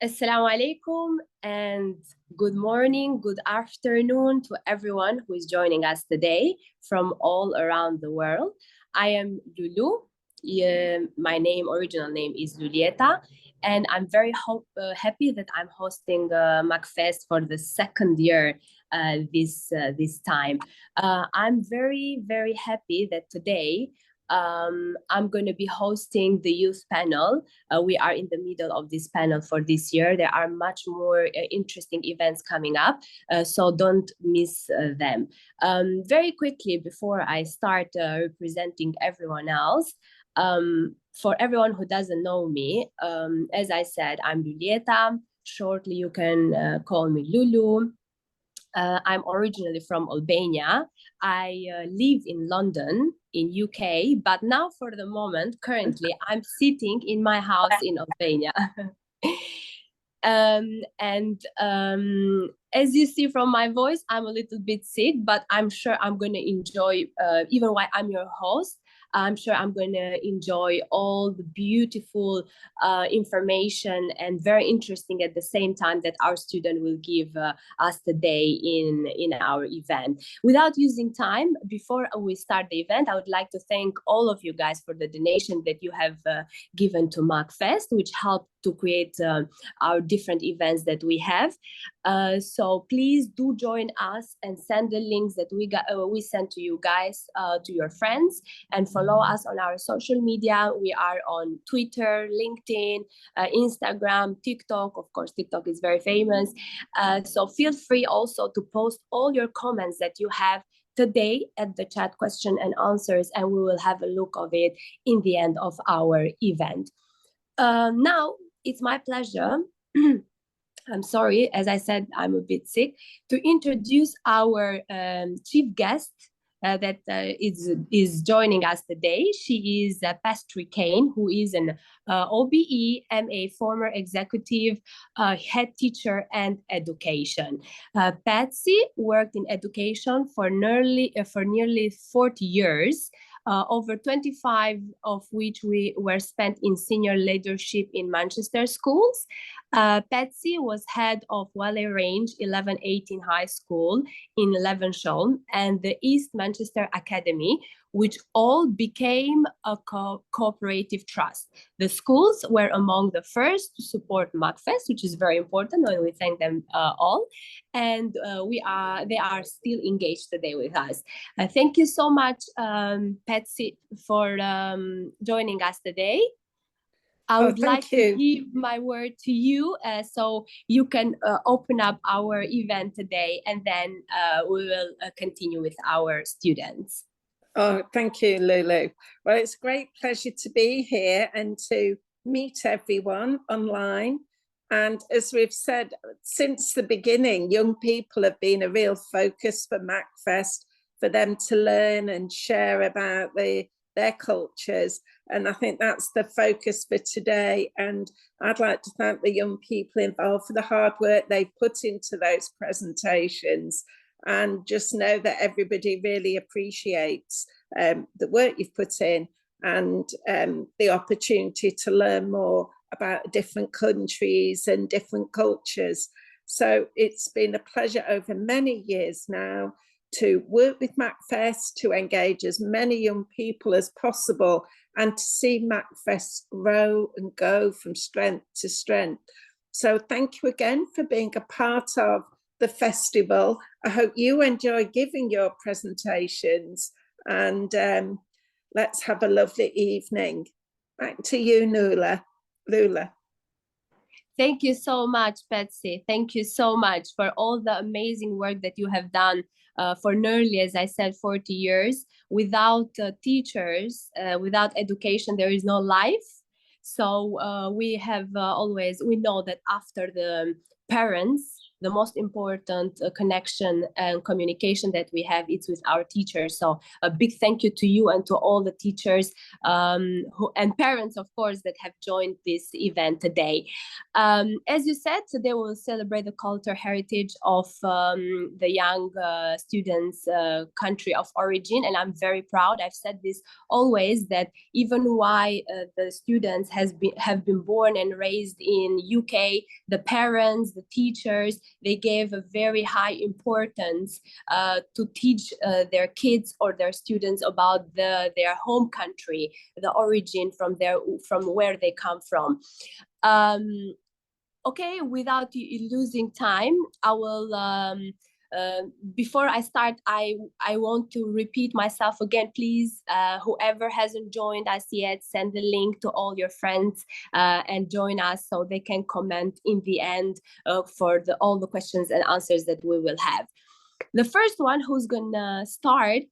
Assalamu alaikum and good morning, good afternoon to everyone who is joining us today from all around the world. I am Lulu. My original name is Luljeta, and I'm very happy that I'm hosting MACFEST for the second year this time. I'm very, very happy that today I'm going to be hosting the youth panel. We are in the middle of this panel for this year. There are much more interesting events coming up, so don't miss them. Very quickly, before I start representing everyone else, for everyone who doesn't know me, as I said, I'm Luljeta. Shortly, you can call me Lulu. I'm originally from Albania. I live in London, in UK, but now for the moment, currently, I'm sitting in my house in Albania. As you see from my voice, I'm a little bit sick, but I'm sure I'm going to enjoy, even while I'm your host, I'm sure I'm going to enjoy all the beautiful information and very interesting at the same time that our student will give us today in our event. Without using time, before we start the event, I would like to thank all of you guys for the donation that you have given to MACFEST, which helped to create our different events that we have. So please do join us and send the links that we sent to you guys to your friends, and follow us on our social media. We are on Twitter, LinkedIn, Instagram, TikTok. Of course, TikTok is very famous. So feel free also to post all your comments that you have today at the chat question and answers, and we will have a look of it in the end of our event. Now, it's my pleasure, I'm sorry, as I said, I'm a bit sick, to introduce our chief guest that is joining us today. She is Patsy Kane, who is an OBE MA, former executive head teacher and education. Patsy worked in education for nearly 40 years. Over 25 of which were spent in senior leadership in Manchester schools. Patsy was head of Whalley Range 11-18 High School in Levenshulme and the East Manchester Academy, which all became a cooperative trust. The schools were among the first to support MACFEST, which is very important, and we thank them all. And they are still engaged today with us. Thank you so much, Patsy, for joining us today. I would like to give my word to you so you can open up our event today, and then we will continue with our students. Oh, thank you, Lulu. Well, it's a great pleasure to be here and to meet everyone online. And as we've said, since the beginning, young people have been a real focus for MACFEST, for them to learn and share about their cultures. And I think that's the focus for today. And I'd like to thank the young people involved for the hard work they've put into those presentations. And just know that everybody really appreciates the work you've put in, and the opportunity to learn more about different countries and different cultures. So it's been a pleasure over many years now to work with MACFEST, to engage as many young people as possible, and to see MACFEST grow and go from strength to strength. So thank you again for being a part of the festival. I hope you enjoy giving your presentations, and let's have a lovely evening. Back to you, Lula. Thank you so much, Patsy. Thank you so much for all the amazing work that you have done for nearly, as I said, 40 years. Without teachers, without education, there is no life. So we know that after the parents, the most important connection and communication that we have is with our teachers. So a big thank you to you and to all the teachers and parents, of course, that have joined this event today. As you said, today we will celebrate the cultural heritage of the young students' country of origin, and I'm very proud. I've said this always, that even why the students have been born and raised in UK, the parents, the teachers, they gave a very high importance to teach their kids or their students about their home country, the origin from where they come from. Okay, without losing time, I will before I start, I want to repeat myself again. Please, whoever hasn't joined us yet, send the link to all your friends and join us so they can comment in the end for all the questions and answers that we will have. The first one who's gonna start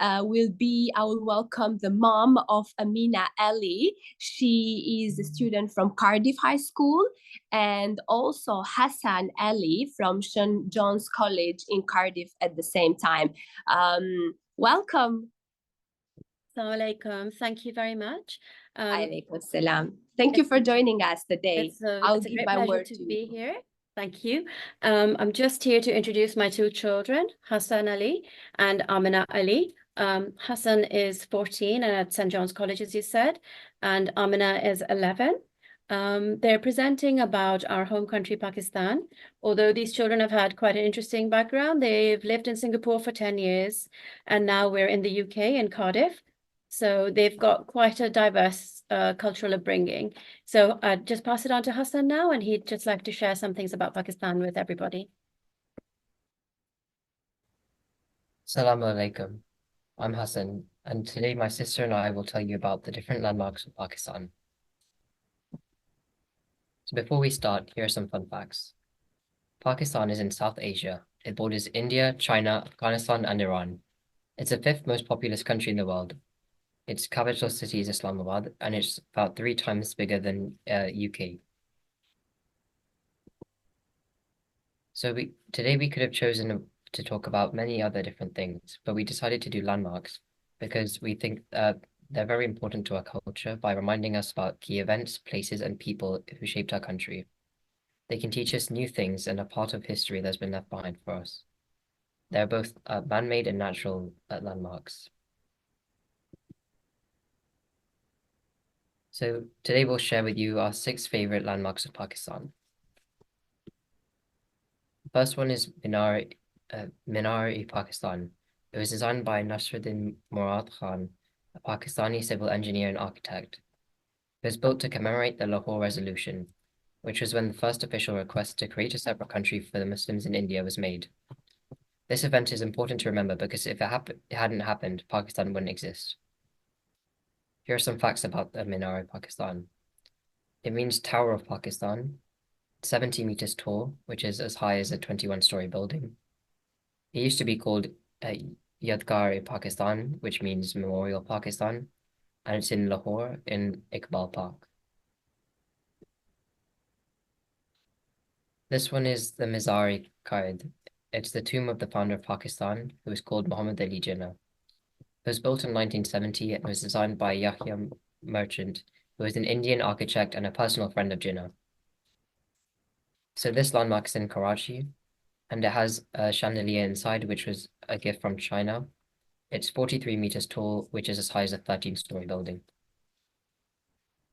I will welcome the mom of Amena Aly. She is a student from Cardiff High School, and also Hassan Aly from St. John's College in Cardiff at the same time. Welcome. Assalamu alaikum. Thank you very much. Alaikum salam. Thank you for joining us today. It's a great pleasure to be here. Thank you. I'm just here to introduce my two children, Hassan Aly and Amena Aly. Hassan is 14 and at St. John's College, as you said, and Amena is 11. They're presenting about our home country, Pakistan. Although these children have had quite an interesting background, they've lived in Singapore for 10 years, and now we're in the UK in Cardiff. So they've got quite a diverse cultural upbringing. So I'd just pass it on to Hassan now, and he'd just like to share some things about Pakistan with everybody. Assalamu alaikum. I'm Hassan, and today my sister and I will tell you about the different landmarks of Pakistan. So before we start, here are some fun facts. Pakistan is in South Asia. It borders India, China, Afghanistan, and Iran. It's the 5th most populous country in the world. Its capital city is Islamabad, and it's about 3 times bigger than UK. So today we could have chosen to talk about many other different things, but we decided to do landmarks because we think they're very important to our culture by reminding us about key events, places, and people who shaped our country. They can teach us new things and are part of history that's been left behind for us. They're both man-made and natural landmarks. So today we'll share with you our 6 favorite landmarks of Pakistan. First one is Minar-e-Pakistan. It was designed by Nasruddin Murad Khan, a Pakistani civil engineer and architect. It was built to commemorate the Lahore Resolution, which was when the first official request to create a separate country for the Muslims in India was made. This event is important to remember because if it hadn't happened, Pakistan wouldn't exist. Here are some facts about the Minar-e-Pakistan. It means Tower of Pakistan, 70 meters tall, which is as high as a 21-story building. It used to be called Yadgar-e-Pakistan, which means Memorial Pakistan, and it's in Lahore in Iqbal Park. This one is the Mizar-e-Qaid. It's the tomb of the founder of Pakistan, who was called Muhammad Ali Jinnah. It was built in 1970 and was designed by Yahya Merchant, who was an Indian architect and a personal friend of Jinnah. So this landmark is in Karachi, and it has a chandelier inside, which was a gift from China. It's 43 meters tall, which is as high as a 13-story building.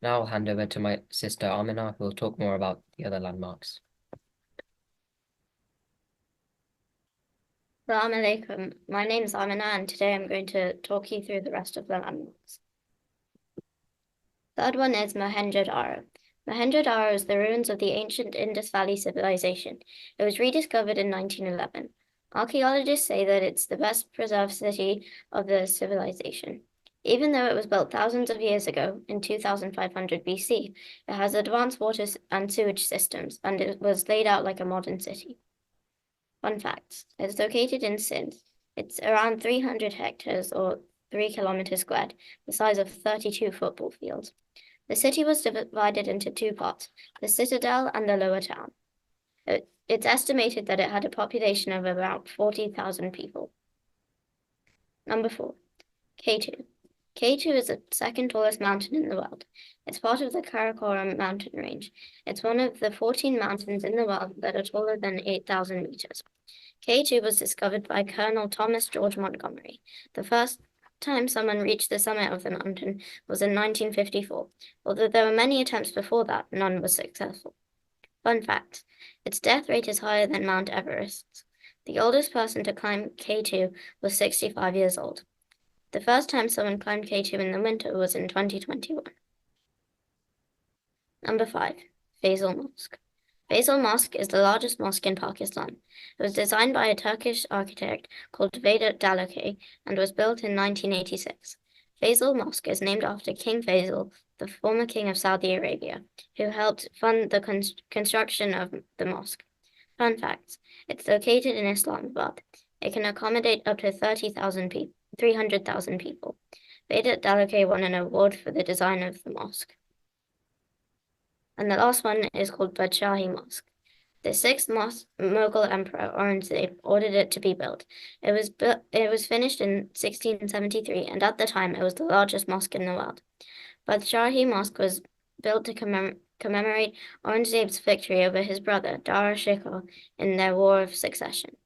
Now I'll hand over to my sister Amena, who will talk more about the other landmarks. Assalamu alaikum. My name is Amena, and today I'm going to talk you through the rest of the landmarks. Third one is Mohenjo-daro. Mohenjo-daro is the ruins of the ancient Indus Valley civilization. It was rediscovered in 1911. Archaeologists say that it's the best preserved city of the civilization. Even though it was built thousands of years ago, in 2500 BC, it has advanced water and sewage systems, and it was laid out like a modern city. Fun facts. It's located in Sindh. It's around 300 hectares or 3 kilometers squared, the size of 32 football fields. The city was divided into 2 parts, the citadel and the lower town. It's estimated that it had a population of about 40,000 people. Number 4, K2. K2 is the second tallest mountain in the world. It's part of the Karakoram mountain range. It's one of the 14 mountains in the world that are taller than 8,000 meters. K2 was discovered by Colonel Thomas George Montgomery. The first time someone reached the summit of the mountain was in 1954. Although there were many attempts before that, none was successful. Fun fact, its death rate is higher than Mount Everest's. The oldest person to climb K2 was 65 years old. The first time someone climbed K2 in the winter was in 2021. Number 5, Faisal Mosque. Faisal Mosque is the largest mosque in Pakistan. It was designed by a Turkish architect called Vedat Dalakay and was built in 1986. Faisal Mosque is named after King Faisal, the former king of Saudi Arabia, who helped fund the construction of the mosque. Fun facts, it's located in Islamabad. It can accommodate up to 300,000 people. Vedat Dalakay won an award for the design of the mosque. And the last one is called Badshahi Mosque. The 6th Mughal Emperor Aurangzeb ordered it to be built. It was finished in 1673, and at the time it was the largest mosque in the world. Badshahi Mosque was built to commemorate Aurangzeb's victory over his brother Dara Shikoh in their War of Succession.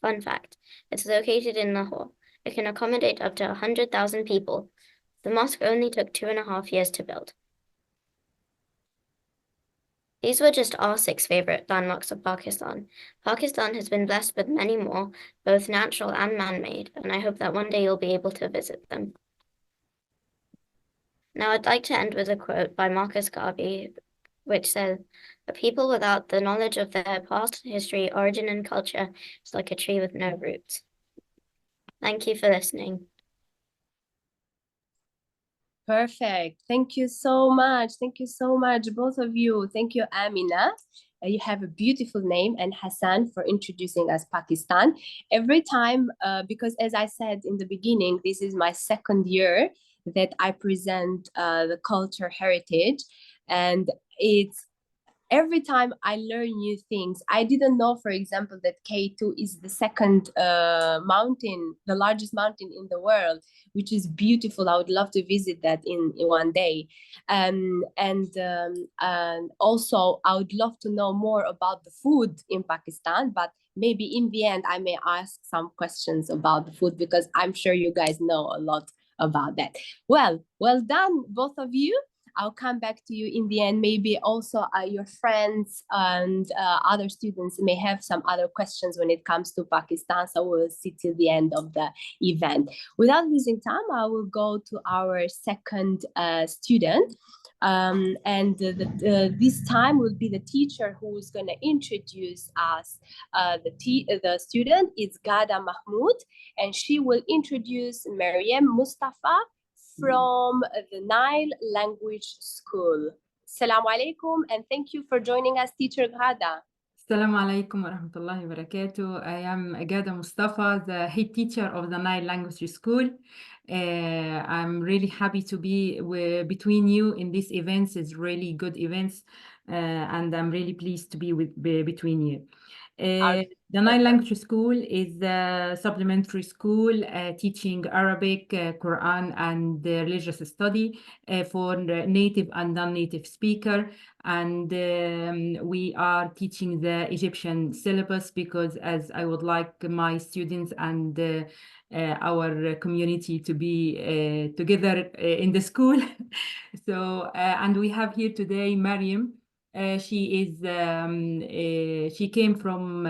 Fun fact, it's located in Lahore. It can accommodate up to 100,000 people. The mosque only took 2.5 years to build. These were just our 6 favorite landmarks of Pakistan. Pakistan has been blessed with many more, both natural and man-made, and I hope that one day you'll be able to visit them. Now I'd like to end with a quote by Marcus Garvey, which says, "A people without the knowledge of their past history, origin, and culture is like a tree with no roots." Thank you for listening. Perfect. Thank you so much. Thank you so much, both of you. Thank you, Amina. You have a beautiful name, and Hassan for introducing us Pakistan. Every time, because as I said in the beginning, this is my 2nd year that I present the culture heritage, and it's every time I learn new things. I didn't know, for example, that K2 is the 2nd mountain, the largest mountain in the world, which is beautiful. I would love to visit that in one day. And also, I would love to know more about the food in Pakistan, but maybe in the end, I may ask some questions about the food because I'm sure you guys know a lot about that. Well done, both of you. I'll come back to you in the end. Maybe also your friends and other students may have some other questions when it comes to Pakistan. So we'll see till the end of the event. Without losing time, I will go to our 2nd student. This time will be the teacher who is going to introduce us. The student is Gada Mahmoud, and she will introduce Maryam Mustapha from the Nile Language School. Assalamu alaikum, and thank you for joining us, Teacher Gada. Assalamu alaikum wa rahmatullahi wa barakatuh. I am Gada Mustafa, the head teacher of the Nile Language School. I'm really happy to be between you in these events. It's really good events, and I'm really pleased to be between you. The Nile Language School is a supplementary school teaching Arabic, Quran, and religious study for native and non-native speaker. And we are teaching the Egyptian syllabus because as I would like my students and our community to be together in the school. So, and we have here today Maryam. She came from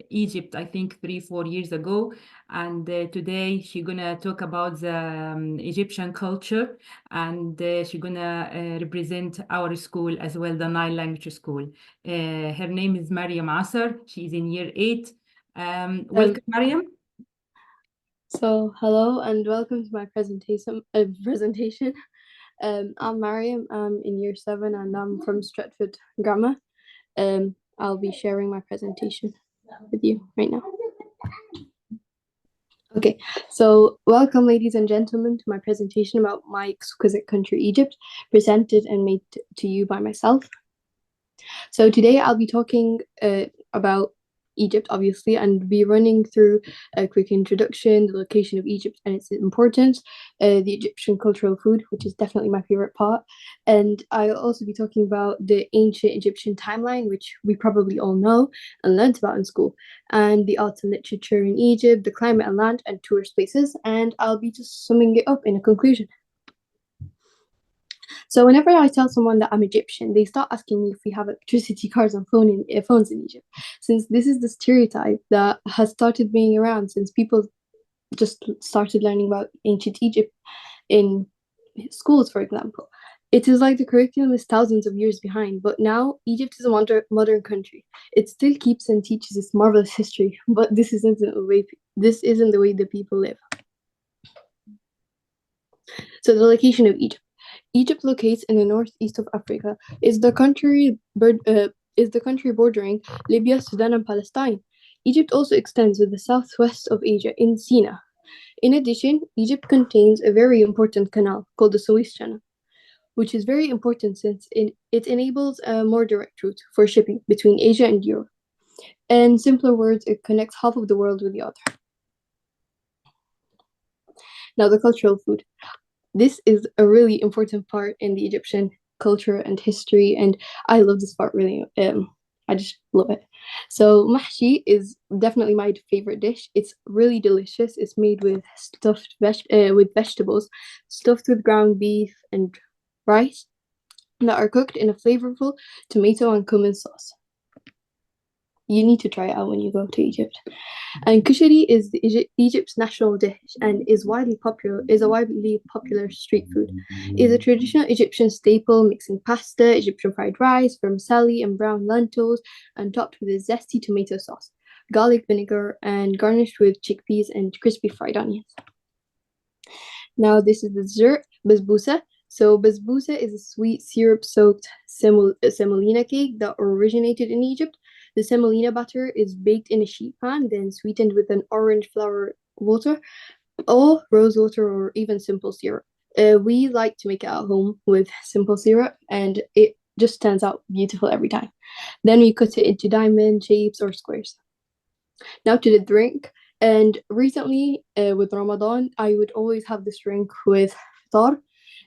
Egypt, I think 3-4 years ago, and today she's gonna talk about the Egyptian culture, and she's gonna represent our school as well, the Nile Language School. Her name is Maryam Aly. She's in year 8. Welcome, Maryam. So hello and welcome to my presentation. I'm Maryam. I'm in year 7 and I'm from Stratford Grammar. I'll be sharing my presentation with you right now. Okay, so welcome ladies and gentlemen to my presentation about my exquisite country Egypt, presented and made to you by myself. So today I'll be talking about Egypt, obviously, and be running through a quick introduction, the location of Egypt and its importance, the Egyptian cultural food, which is definitely my favorite part, and I'll also be talking about the ancient Egyptian timeline, which we probably all know and learnt about in school, and the arts and literature in Egypt, the climate and land, and tourist places, and I'll be just summing it up in a conclusion. So whenever I tell someone that I'm Egyptian, they start asking me if we have electricity, cars, and phones in Egypt, since this is the stereotype that has started being around since people just started learning about ancient Egypt in schools, for example. It is like the curriculum is thousands of years behind, but now Egypt is a modern country. It still keeps and teaches its marvelous history, but this isn't the way the people live. So the location of Egypt. Egypt locates in the northeast of Africa, is the country bordering Libya, Sudan, and Palestine. Egypt also extends with the southwest of Asia in Sinai. In addition, Egypt contains a very important canal called the Suez Channel, which is very important since it enables a more direct route for shipping between Asia and Europe. In simpler words, it connects half of the world with the other. Now, the cultural food. This is a really important part in the Egyptian culture and history, and I love this part really. I just love it. So mahshi is definitely my favorite dish. It's really delicious. It's made with with vegetables, stuffed with ground beef and rice that are cooked in a flavorful tomato and cumin sauce. You need to try it out when you go to Egypt. And kushari is Egypt's national dish and is a widely popular street food. It is a traditional Egyptian staple mixing pasta, Egyptian fried rice, vermicelli, and brown lentils, and topped with a zesty tomato sauce, garlic vinegar, and garnished with chickpeas and crispy fried onions. Now this is the dessert, basbousa. So basbousa is a sweet syrup-soaked semolina cake that originated in Egypt. The semolina batter is baked in a sheet pan, then sweetened with an orange flower water, or rose water, or even simple syrup. We like to make it at home with simple syrup, and it just turns out beautiful every time. Then we cut it into diamond shapes or squares. Now to the drink. And recently, with Ramadan, I would always have this drink with iftar.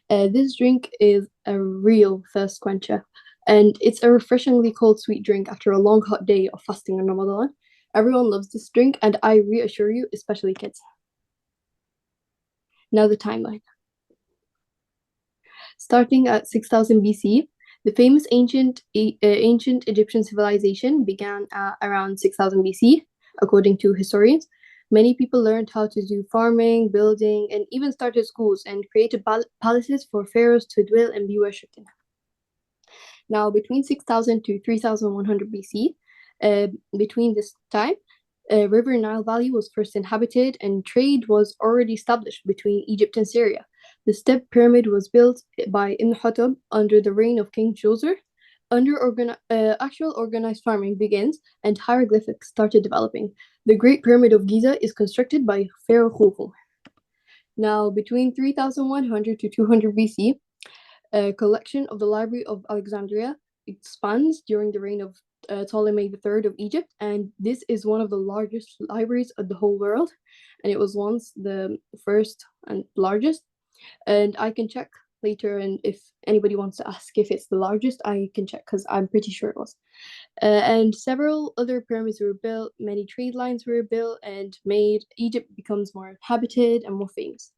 This drink is a real thirst quencher, and it's a refreshingly cold sweet drink after a long hot day of fasting in Ramadan. Everyone loves this drink, and I reassure you, especially kids. Now the timeline. Starting at 6000 BC, the famous ancient Egyptian civilization began at around 6000 BC, according to historians. Many people learned how to do farming, building, and even started schools and created palaces for pharaohs to dwell and be worshipped in. Now, between 6000 to 3100 BC, between this time, River Nile Valley was first inhabited and trade was already established between Egypt and Syria. The step pyramid was built by Imhotep under the reign of King Djoser. Actual organized farming begins and hieroglyphics started developing. The Great Pyramid of Giza is constructed by Pharaoh Khufu. Now, between 3100 to 200 BC, a collection of the Library of Alexandria expands during the reign of Ptolemy III of Egypt, and this is one of the largest libraries of the whole world, and it was once the first and largest. And I can check later, and if anybody wants to ask if it's the largest, I can check because I'm pretty sure it was. And several other pyramids were built, many trade lines were built and made. Egypt becomes more inhabited and more famous.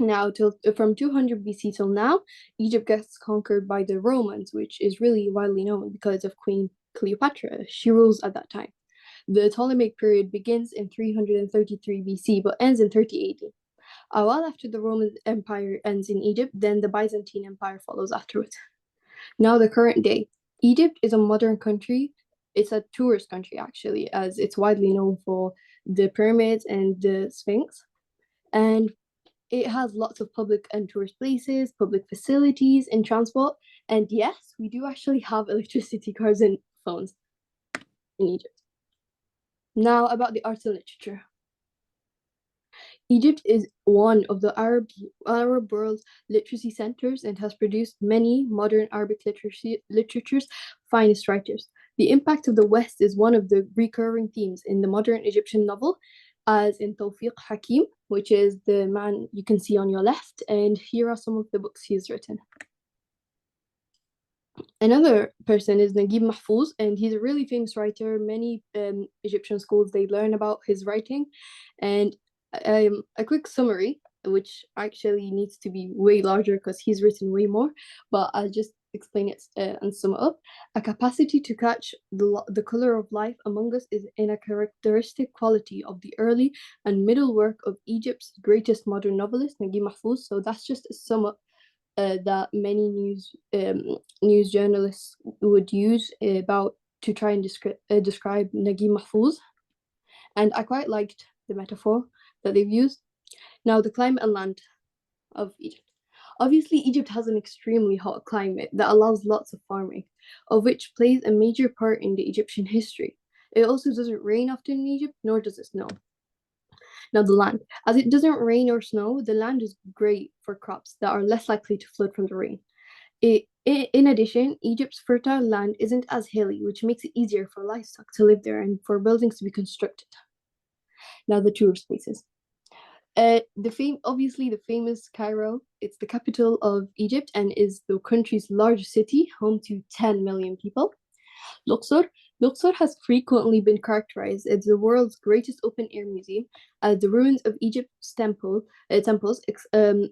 Now, from 200 BC till now, Egypt gets conquered by the Romans, which is really widely known because of Queen Cleopatra. She rules at that time. The Ptolemaic period begins in 333 BC but ends in 30 AD. A while after the Roman Empire ends in Egypt, then the Byzantine Empire follows afterwards. Now, the current day. Egypt is a modern country. It's a tourist country, actually, as it's widely known for the pyramids and the Sphinx. And it has lots of public and tourist places, public facilities, and transport. And yes, we do actually have electricity, cars, and phones in Egypt. Now, about the arts and literature. Egypt is one of the Arab world's literacy centers and has produced many modern Arabic literature's finest writers. The impact of the West is one of the recurring themes in the modern Egyptian novel, as in Tawfiq Hakim, which is the man you can see on your left, and here are some of the books he's written. Another person is Naguib Mahfouz, and he's a really famous writer. Many Egyptian schools, they learn about his writing. And a quick summary, which actually needs to be way larger because he's written way more, but I'll just explain it and sum it up. A capacity to catch the color of life among us is in a characteristic quality of the early and middle work of Egypt's greatest modern novelist, Naguib Mahfouz. So that's just a sum up that many news journalists would use to try and describe Naguib Mahfouz. And I quite liked the metaphor that they've used. Now, the climate and land of Egypt. Obviously, Egypt has an extremely hot climate that allows lots of farming, of which plays a major part in the Egyptian history. It also doesn't rain often in Egypt, nor does it snow. Now, the land. As it doesn't rain or snow, the land is great for crops that are less likely to flood from the rain. In addition, Egypt's fertile land isn't as hilly, which makes it easier for livestock to live there and for buildings to be constructed. Now, the tourist places. Obviously the famous Cairo, it's the capital of Egypt and is the country's largest city, home to 10 million people. Luxor has frequently been characterized as the world's greatest open-air museum, as the ruins of Egypt's temples,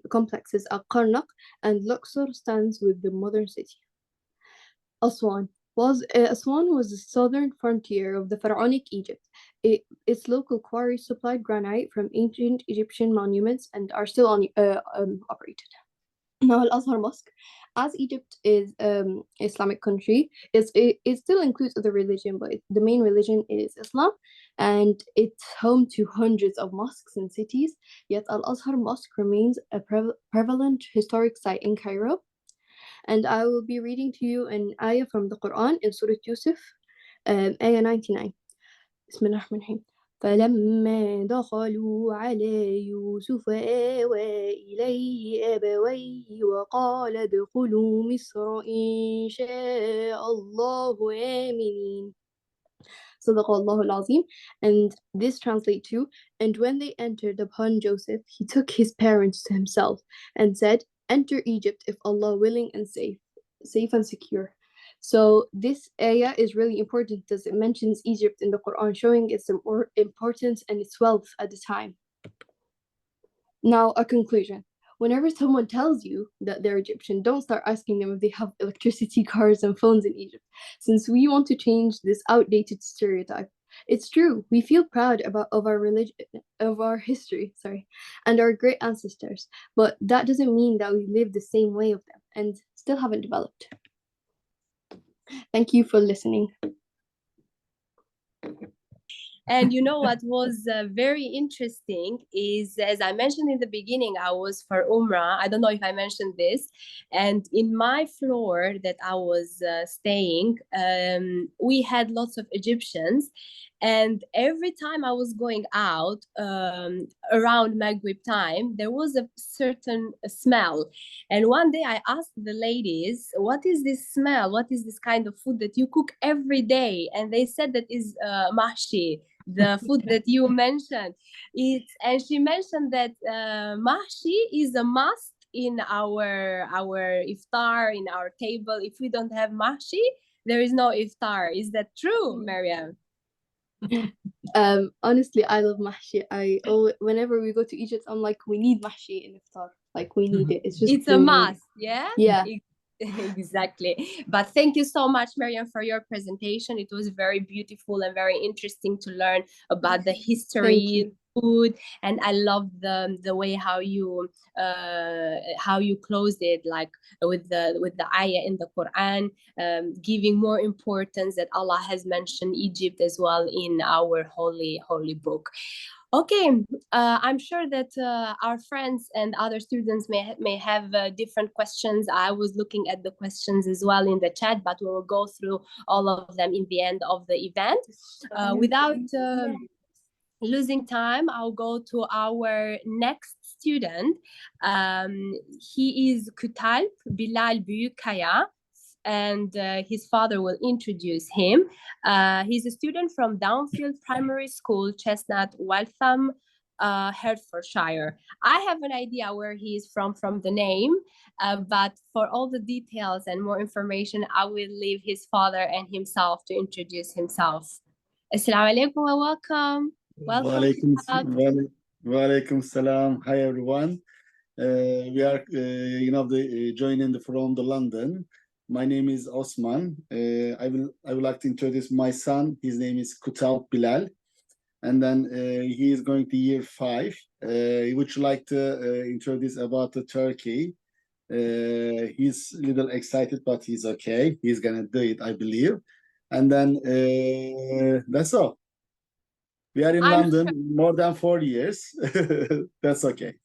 complexes are Karnak, and Luxor stands with the modern city. Aswan was the southern frontier of the pharaonic Egypt. Its local quarries supplied granite from ancient Egyptian monuments and are still operated. Now, Al-Azhar Mosque, as Egypt is an Islamic country, it still includes other religion, but the main religion is Islam, and it's home to hundreds of mosques and cities. Yet Al-Azhar Mosque remains a prevalent historic site in Cairo. And I will be reading to you an ayah from the Quran in Surah Yusuf, ayah 99. Bismillah ar-Rahman ar-Rahim. فلما دخلوا على يوسف آوى إليه أبويه وقال ادخلوا مصر إن شاء الله آمنين. Sadaqallahu al-Azim. And this translates to, and when they entered upon Joseph, he took his parents to himself and said, enter Egypt if Allah willing and safe and secure. So this ayah is really important as it mentions Egypt in the Quran, showing its importance and its wealth at the time. Now, a conclusion. Whenever someone tells you that they're Egyptian, don't start asking them if they have electricity, cars, and phones in Egypt, since we want to change this outdated stereotype. It's true, we feel proud of our religion, of our history, and our great ancestors, but that doesn't mean that we live the same way of them and still haven't developed. Thank you for listening. And you know what was very interesting is, as I mentioned in the beginning, I was for Umrah. I don't know if I mentioned this. And in my floor that I was staying, we had lots of Egyptians. And every time I was going out around Maghrib time, there was a certain smell. And one day I asked the ladies, what is this smell? What is this kind of food that you cook every day? And they said that is mahshi, the food that you mentioned. And she mentioned that mahshi is a must in our iftar, in our table. If we don't have mahshi, there is no iftar. Is that true, Maryam? Honestly, I love mahshi. Whenever we go to Egypt, I'm like, we need mahshi in iftar. Like, we need it. It's a must. Yeah. Exactly. But thank you so much, Maryam, for your presentation. It was very beautiful and very interesting to learn about the history, food, and I love the way how you closed it, like with the ayah in the Quran, giving more importance that Allah has mentioned Egypt as well in our holy book. Okay, I'm sure that our friends and other students may have different questions. I was looking at the questions as well in the chat, but we will go through all of them in the end of the event. losing time, I'll go to our next student. He is Kutalp Bilal Buyukkaya, and his father will introduce him. He's a student from Downfield Primary School, Cheshunt, Waltham, Hertfordshire. I have an idea where he is from the name, but for all the details and more information, I will leave his father and himself to introduce himself. Assalamu alaikum and welcome. Welcome. Walaikum salam. Hi everyone. We are, joining from the London. My name is Osman. I would like to introduce my son. His name is Kutalp Bilal, and then he is going to year 5. Would you like to introduce about Turkey? He's a little excited, but he's okay. He's gonna do it, I believe. And then that's all. We are in London more than 4 years. That's okay.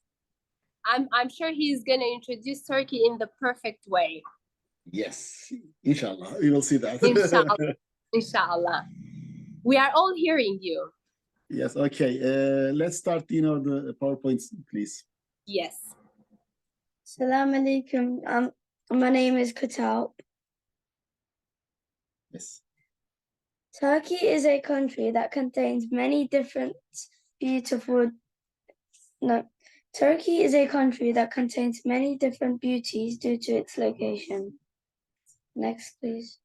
I'm sure he's gonna introduce Turkey in the perfect way. Yes, inshallah, we will see that. Inshallah. Inshallah. We are all hearing you. Yes, okay. Let's start, the PowerPoints, please. Yes. Assalamu alaikum. My name is Kutalp. Yes. Turkey is a country that contains many different Turkey is a country that contains many different beauties due to its location. Next, please.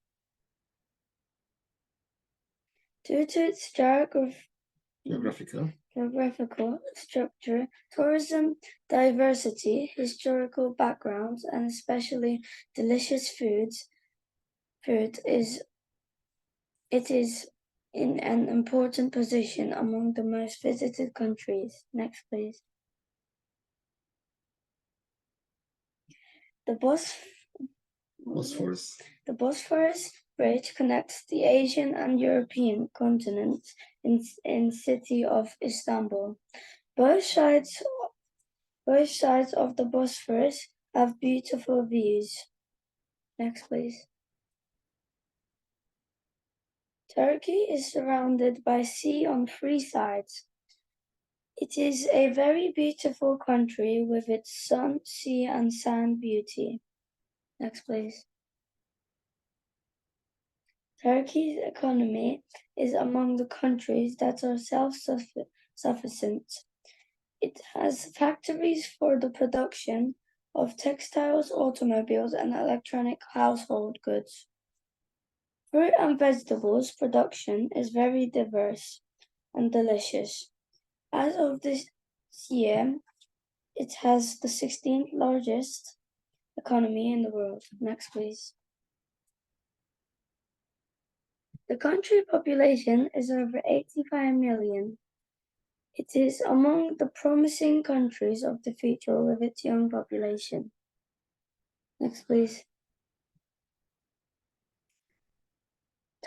Due to its geographical structure, tourism, diversity, historical backgrounds, and especially delicious it is in an important position among the most visited countries. Next, please. The Bosphorus Bridge connects the Asian and European continents in city of Istanbul. Both sides of the Bosphorus have beautiful views. Next, please. Turkey is surrounded by sea on 3 sides. It is a very beautiful country with its sun, sea, and sand beauty. Next, please. Turkey's economy is among the countries that are self-sufficient. It has factories for the production of textiles, automobiles, and electronic household goods. Fruit and vegetables production is very diverse and delicious. As of this year, it has the 16th largest economy in the world. Next, please. The country population is over 85 million. It is among the promising countries of the future with its young population. Next, please.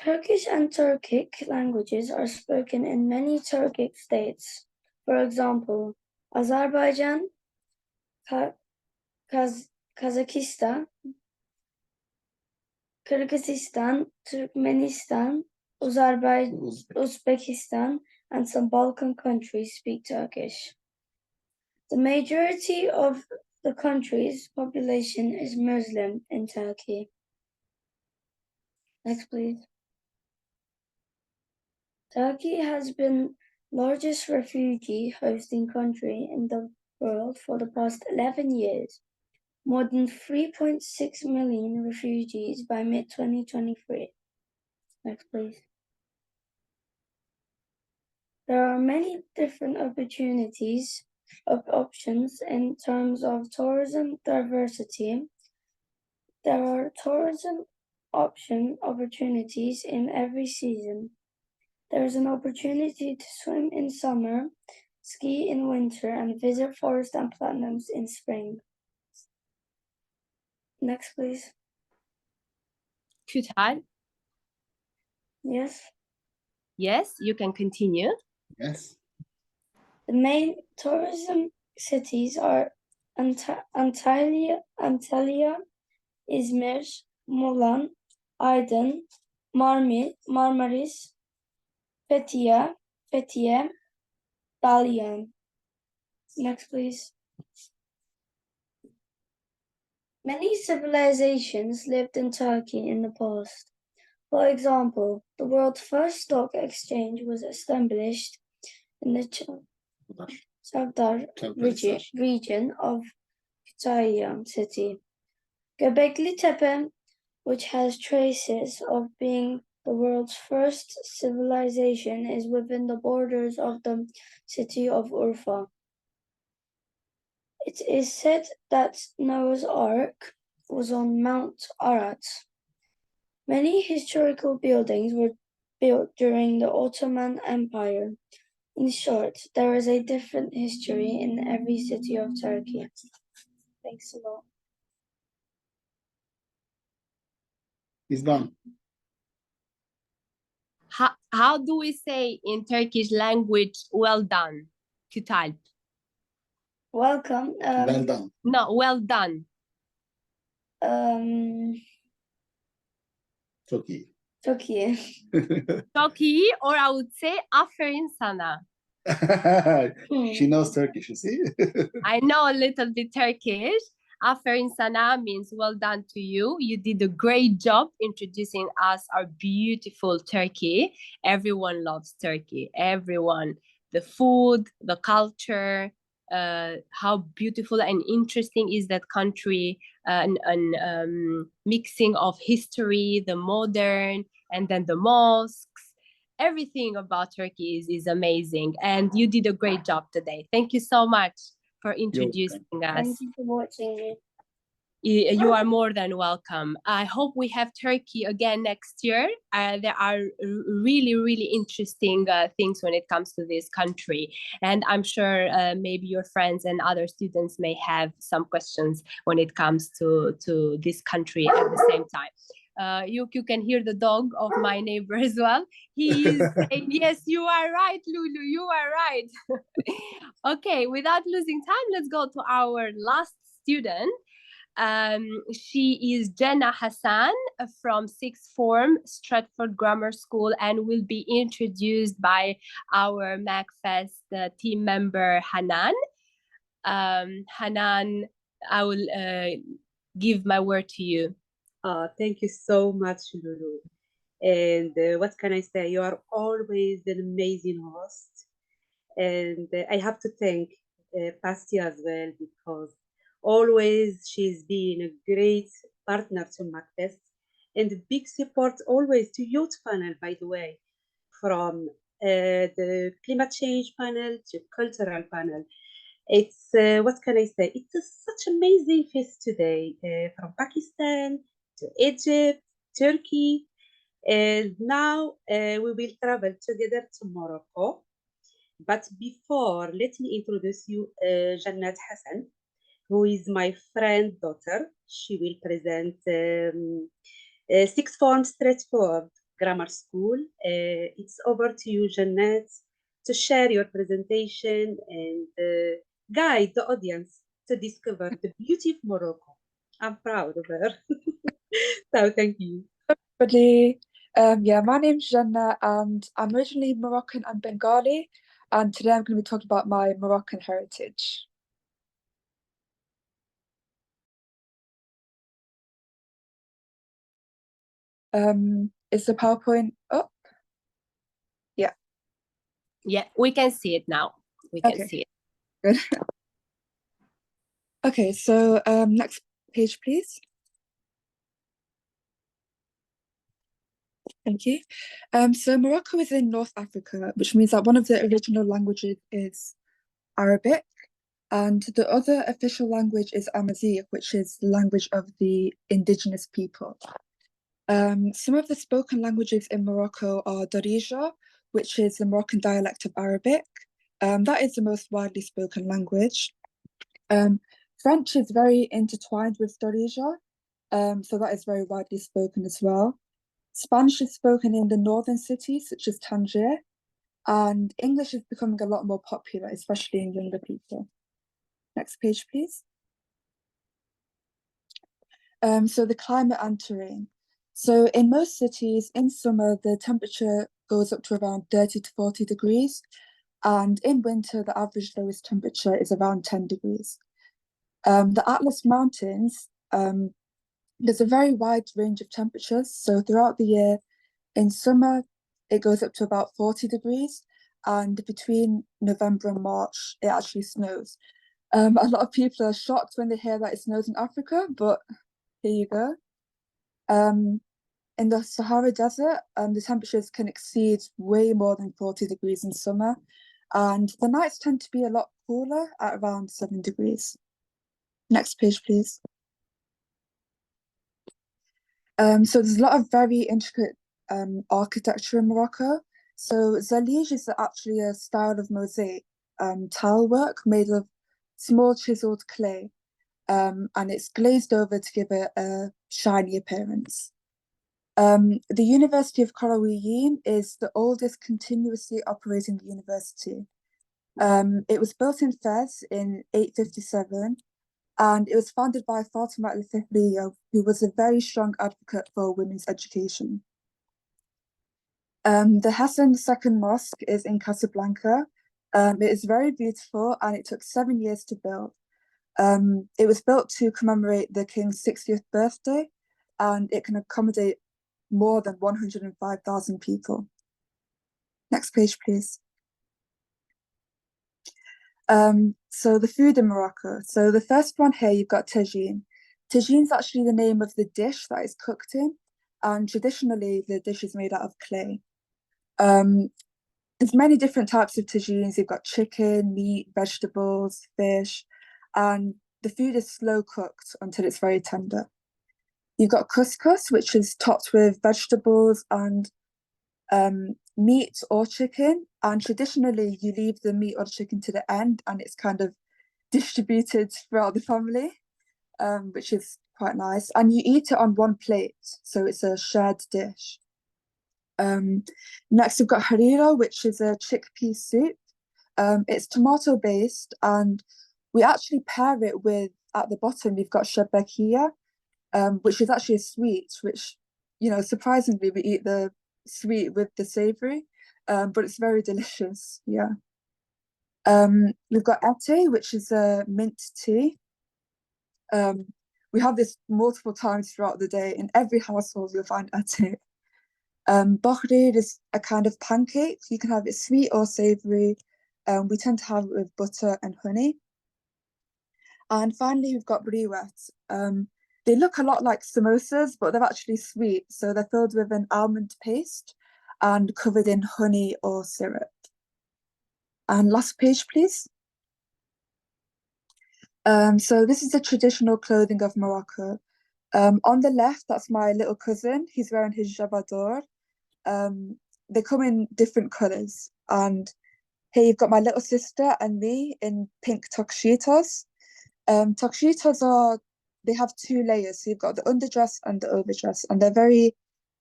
Turkish and Turkic languages are spoken in many Turkic states. For example, Azerbaijan, Kazakhstan, Kyrgyzstan, Turkmenistan, Uzbekistan, and some Balkan countries speak Turkish. The majority of the country's population is Muslim in Turkey. Next, please. Turkey has been largest refugee hosting country in the world for the past 11 years. More than 3.6 million refugees by mid-2023. Next, please. There are many different options in terms of tourism diversity. There are tourism opportunities in every season. There is an opportunity to swim in summer, ski in winter, and visit forest and platinums in spring. Next, please. Kutal? Yes. Yes, you can continue. Yes. The main tourism cities are Antalya, Izmir, Mulan, Aydın, Marmaris, Fethiye, Dalian. Next, please. Many civilizations lived in Turkey in the past. For example, the world's first stock exchange was established in the Çavdar region of Kütahya city. Göbekli Tepe, which has traces of being the world's first civilization, is within the borders of the city of Urfa. It is said that Noah's Ark was on Mount Ararat. Many historical buildings were built during the Ottoman Empire. In short, there is a different history in every city of Turkey. Thanks a lot. He's done. How do we say in Turkish language, well done? Kutalp. Welcome. Well done. No, well done. Turkey. Turkey. Turkey, or I would say aferin sana. She knows Turkish, you see? I know a little bit Turkish. Aferin sana means well done to you. You did a great job introducing us our beautiful Turkey. Everyone loves Turkey. Everyone. The food, the culture, how beautiful and interesting is that country, and mixing of history, the modern, and then the mosques. Everything about Turkey is amazing, and you did a great job today. Thank you so much for introducing us. Thank you for watching. You are more than welcome. I hope we have Turkey again next year. There are really, really interesting things when it comes to this country. And I'm sure maybe your friends and other students may have some questions when it comes to this country at the same time. You can hear the dog of my neighbor as well. He is saying, yes, you are right, Lulu, you are right. Okay, without losing time, let's go to our last student. She is Jenna Hassan from sixth form, Stratford Grammar School, and will be introduced by our MACFEST team member, Hanan. Hanan, I will give my word to you. Thank you so much, Lulu. And what can I say? You are always an amazing host. And I have to thank Patsy as well, because always she's been a great partner to MACFEST, and a big support always to youth panel, by the way, from the climate change panel to cultural panel. It's, what can I say? It's such amazing fest today, from Pakistan to Egypt, Turkey, and now we will travel together to Morocco. But before, let me introduce you Jannat Hassan, who is my friend daughter. She will present sixth form Stratford Grammar School. It's over to you, Jannat, to share your presentation and guide the audience to discover the beauty of Morocco. I'm proud of her. So thank you. Everybody, yeah, my name's Jenna, and I'm originally Moroccan and Bengali, and today I'm going to be talking about my Moroccan heritage. Is the PowerPoint up? Yeah. Yeah, we can see it now. We can see it. Good. Okay, so next page, please. Thank you. So Morocco is in North Africa, which means that one of the original languages is Arabic, and the other official language is Amazigh, which is the language of the indigenous people. Some of the spoken languages in Morocco are Darija, which is the Moroccan dialect of Arabic. That is the most widely spoken language. French is very intertwined with Darija, so that is very widely spoken as well. Spanish is spoken in the northern cities, such as Tangier, and English is becoming a lot more popular, especially in younger people. Next page, please. So the climate and terrain. So in most cities, in summer, the temperature goes up to around 30 to 40 degrees. And in winter, the average lowest temperature is around 10 degrees. The Atlas Mountains, there's a very wide range of temperatures. So throughout the year, in summer, it goes up to about 40 degrees. And between November and March, it actually snows. A lot of people are shocked when they hear that it snows in Africa, but here you go. In the Sahara Desert, the temperatures can exceed way more than 40 degrees in summer. And the nights tend to be a lot cooler at around 7 degrees. Next page, please. So there's a lot of very intricate architecture in Morocco. So Zalige is actually a style of mosaic tile work made of small chiseled clay, and it's glazed over to give it a shiny appearance. The University of Qarawiyyin is the oldest continuously operating university. It was built in Fez in 857, and it was founded by Fatima al-Fihriya, who was a very strong advocate for women's education. The Hassan II Mosque is in Casablanca. It is very beautiful, and it took 7 years to build. It was built to commemorate the king's 60th birthday, and it can accommodate more than 105,000 people. Next page, please. So the food in Morocco. So the first one here, you've got tagine. Tagine is actually the name of the dish that is cooked in, and traditionally the dish is made out of clay. There's many different types of tagines. You've got chicken, meat, vegetables, fish, and the food is slow cooked until it's very tender. You've got couscous, which is topped with vegetables and meat or chicken. And traditionally, you leave the meat or the chicken to the end, and it's kind of distributed throughout the family, which is quite nice. And you eat it on one plate, so it's a shared dish. Next, we've got harira, which is a chickpea soup. It's tomato based, and we actually pair it with, at the bottom, you've got shabakia, which is actually a sweet, which, you know, surprisingly, we eat the sweet with the savory, but it's very delicious. Yeah. We've got ete, which is a mint tea. We have this multiple times throughout the day. In every household, you'll find ete. Bahrir is a kind of pancake. You can have it sweet or savory. We tend to have it with butter and honey. And finally, we've got briwet. They look a lot like samosas, but they're actually sweet. So they're filled with an almond paste and covered in honey or syrup. And last page, please. So this is the traditional clothing of Morocco. On the left, that's my little cousin. He's wearing his jabador. They come in different colours. And here you've got my little sister and me in pink tuxedos. Tuxedos they have two layers. So you've got the underdress and the overdress, and they're very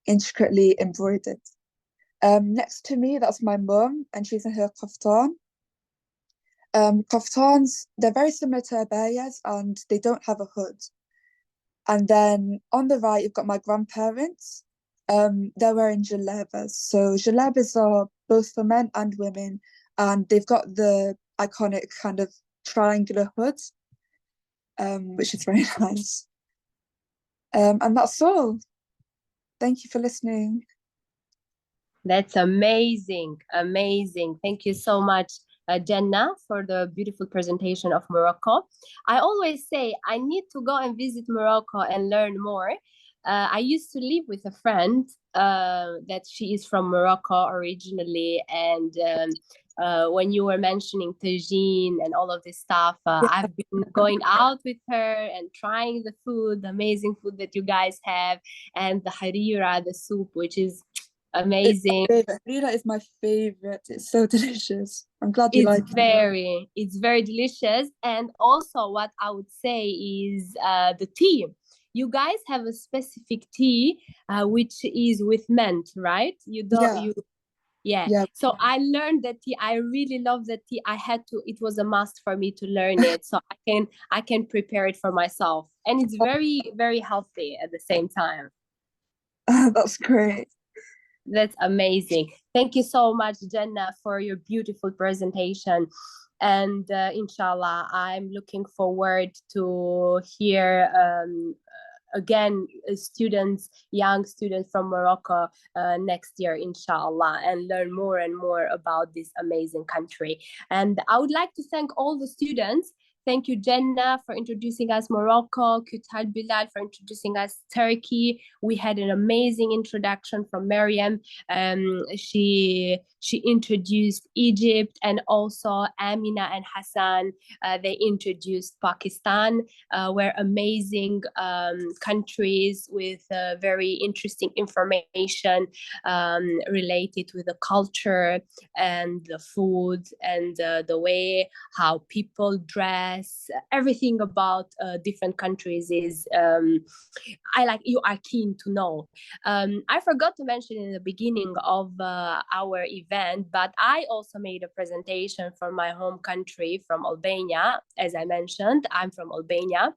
intricately embroidered. Next to me, that's my mum, and she's in her kaftan. Kaftans, they're very similar to abayas, and they don't have a hood. And then on the right, you've got my grandparents. They're wearing jalebas. So jalebas are both for men and women, and they've got the iconic kind of triangular hood, which is very nice. And that's all. Thank you for listening. That's amazing, amazing. Thank you so much, Jenna, for the beautiful presentation of Morocco. I always say I need to go and visit Morocco and learn more. I used to live with a friend that she is from Morocco originally, and when you were mentioning tagine and all of this stuff, I've been going out with her and trying the food, the amazing food that you guys have, and the harira, the soup, which is amazing. Harira is my favorite. It's so delicious. I'm glad you like it. It's very delicious. And also what I would say is the tea. You guys have a specific tea which is with mint, right? You don't Yeah. So I learned that tea. I really love that tea. It was a must for me to learn it, so I can prepare it for myself. And it's very, very healthy at the same time. That's great. That's amazing. Thank you so much, Jenna, for your beautiful presentation. And inshallah, I'm looking forward to hear again students, young students from Morocco next year, inshallah, and learn more and more about this amazing country. And I would like to thank all the students. Thank you, Jenna, for introducing us Morocco, Kutalp Bilal for introducing us Turkey. We had an amazing introduction from Maryam. She introduced Egypt, and also Amina and Hassan, they introduced Pakistan. Were amazing countries with very interesting information related with the culture and the food and the way how people dress. Everything about different countries is you are keen to know. I forgot to mention in the beginning of our event, but I also made a presentation for my home country from Albania. As I mentioned, I'm from Albania.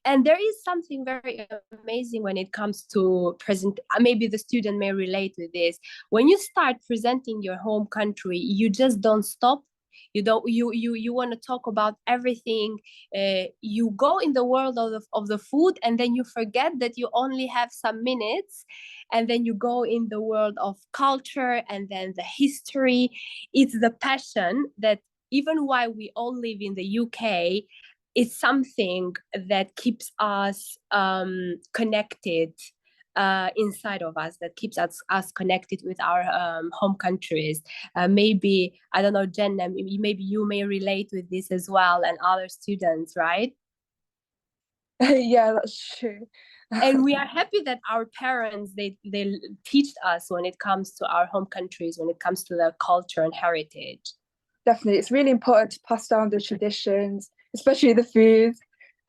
And there is something very amazing when it comes to present. Maybe the student may relate with this. When you start presenting your home country, you just don't stop. You want to talk about everything. You go in the world of the food, and then you forget that you only have some minutes, and then you go in the world of culture and then the history. It's the passion that, even while we all live in the UK, it's something that keeps us connected inside of us, that keeps us connected with our home countries. Maybe, I don't know, Jenna, maybe you may relate with this as well, and other students, right? Yeah, that's true. And we are happy that our parents, they teach us when it comes to our home countries, when it comes to their culture and heritage. Definitely, it's really important to pass down the traditions, especially the food,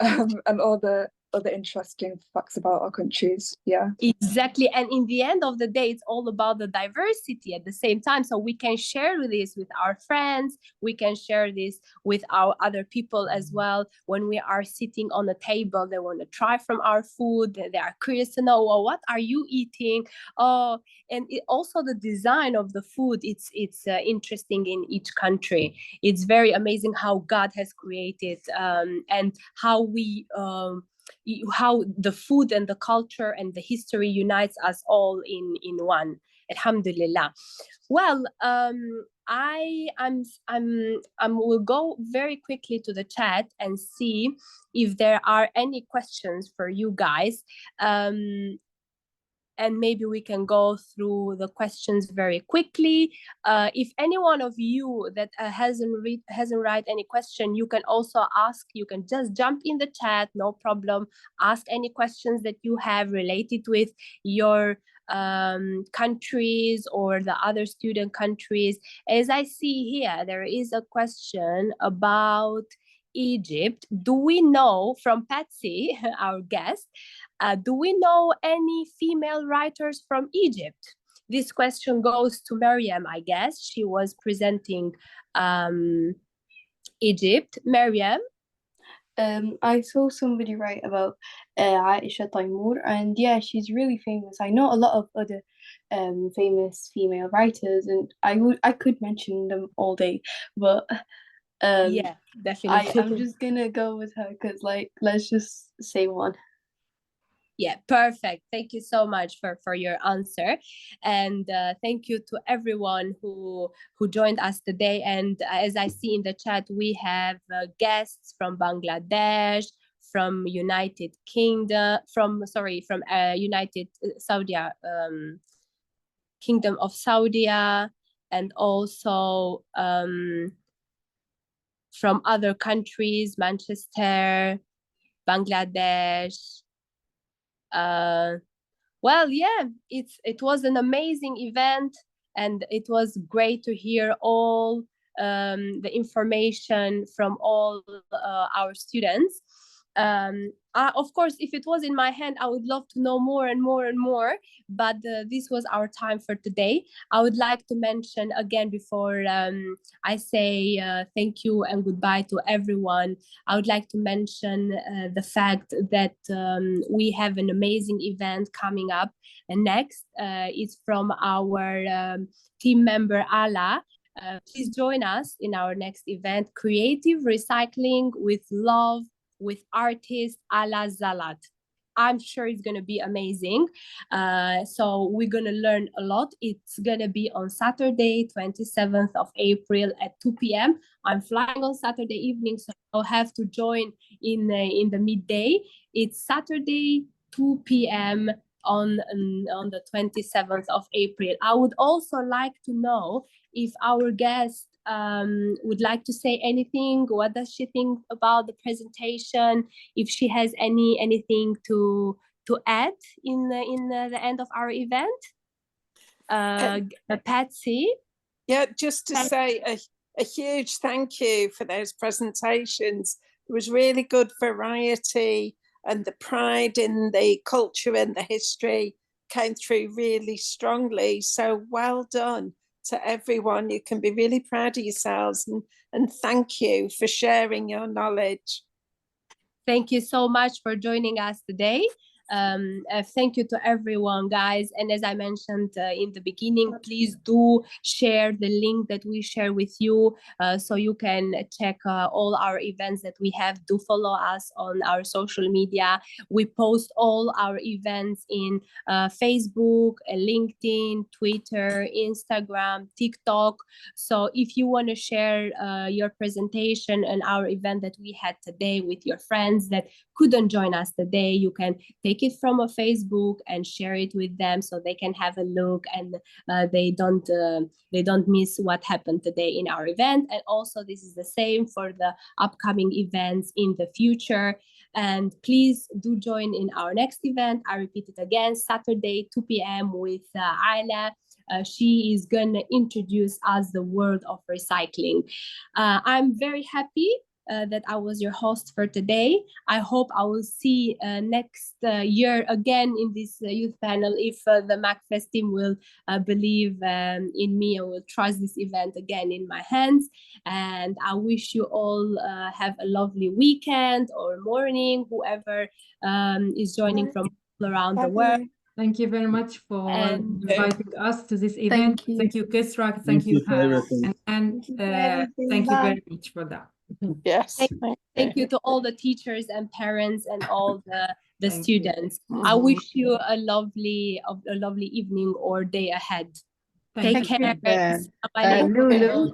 and all the other interesting facts about our countries. Yeah, exactly. And in the end of the day, it's all about the diversity at the same time. So we can share this with our friends, we can share this with our other people as well. When we are sitting on a table, they want to try from our food, they are curious to know, well, what are you eating? And also the design of the food, it's interesting in each country. It's very amazing how God has created, and how how the food and the culture and the history unites us all in one. Alhamdulillah. Well, I will go very quickly to the chat and see if there are any questions for you guys. And maybe we can go through the questions very quickly. If any one of you that hasn't write any question, you can also ask. You can just jump in the chat, no problem. Ask any questions that you have related with your countries or the other student countries. As I see here, there is a question about Egypt. Do we know, from Patsy, our guest, do we know any female writers from Egypt? This question goes to Maryam, I guess. She was presenting Egypt. Maryam? I saw somebody write about Aisha Taimur, and yeah, she's really famous. I know a lot of other famous female writers, and I could mention them all day, but yeah, definitely. I'm just gonna go with her because, like, let's just say one. Yeah, perfect. Thank you so much for your answer, and thank you to everyone who joined us today. And as I see in the chat, we have guests from Bangladesh, from United Kingdom, from United Saudi Kingdom of Saudi, and also from other countries, Manchester, Bangladesh. Well, yeah, it was an amazing event, and it was great to hear all the information from all our students. Of course, if it was in my hand, I would love to know more and more and more, but this was our time for today. I would like to mention again, before I say thank you and goodbye to everyone, I would like to mention the fact that we have an amazing event coming up, and next is from our team member Ala. Please join us in our next event, Creative Recycling with Love, with artist Ala Zalat. I'm sure it's going to be amazing. So we're going to learn a lot. It's going to be on Saturday, 27th of April at 2 p.m. I'm flying on Saturday evening, so I'll have to join in the midday. It's Saturday, 2 p.m. on the 27th of April. I would also like to know if our guest would like to say anything. What does she think about the presentation? If she has anything to add in the end of our event, Patsy. Yeah, just to say a huge thank you for those presentations. It was really good variety, and the pride in the culture and the history came through really strongly. So well done to everyone. You can be really proud of yourselves, and thank you for sharing your knowledge. Thank you so much for joining us today. Thank you to everyone, guys. And as I mentioned in the beginning, please do share the link that we share with you, so you can check all our events that we have. Do follow us on our social media. We post all our events in Facebook, LinkedIn, Twitter, Instagram, TikTok. So if you want to share your presentation and our event that we had today with your friends that couldn't join us today, you can take it from a Facebook and share it with them so they can have a look, and they don't miss what happened today in our event. And also this is the same for the upcoming events in the future. And please do join in our next event. I repeat it again, Saturday 2 p.m. with Ayla. She is going to introduce us the world of recycling. I'm very happy that I was your host for today. I hope I will see next year again in this youth panel if the MACFEST team will believe in me and will trust this event again in my hands. And I wish you all have a lovely weekend or morning, whoever is joining from all around the world. Thank you very much for inviting us to this event. Thank you, Kesra. Thank you, and thank you very much for that. Yes. Thank you to all the teachers and parents and all the students. I wish you a lovely evening or day ahead. Take care. Lulu,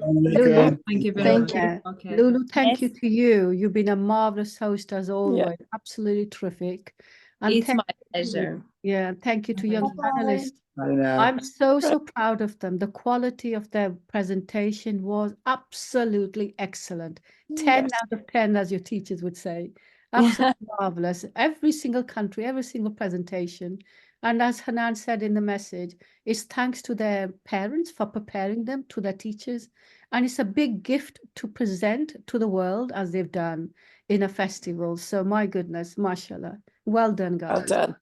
thank you very much. Okay. Lulu, thank you to you. You've been a marvelous host as always. Absolutely terrific. And it's my pleasure. Yeah, thank you to young panelists. I'm so proud of them. The quality of their presentation was absolutely excellent. 10 out of 10, as your teachers would say. Absolutely marvelous. Every single country, every single presentation. And as Hanan said in the message, it's thanks to their parents for preparing them, to their teachers. And it's a big gift to present to the world as they've done in a festival. So my goodness, mashallah. Well done, guys. Well done.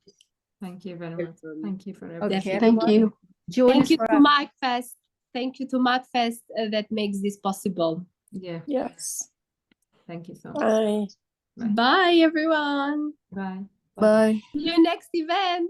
Thank you very much. Thank you for everything. Okay, thank you. Thank you to MACFEST. Thank you to MACFEST that makes this possible. Yeah. Yes. Thank you so much. Bye. Bye, everyone. Bye. Bye. See you next event.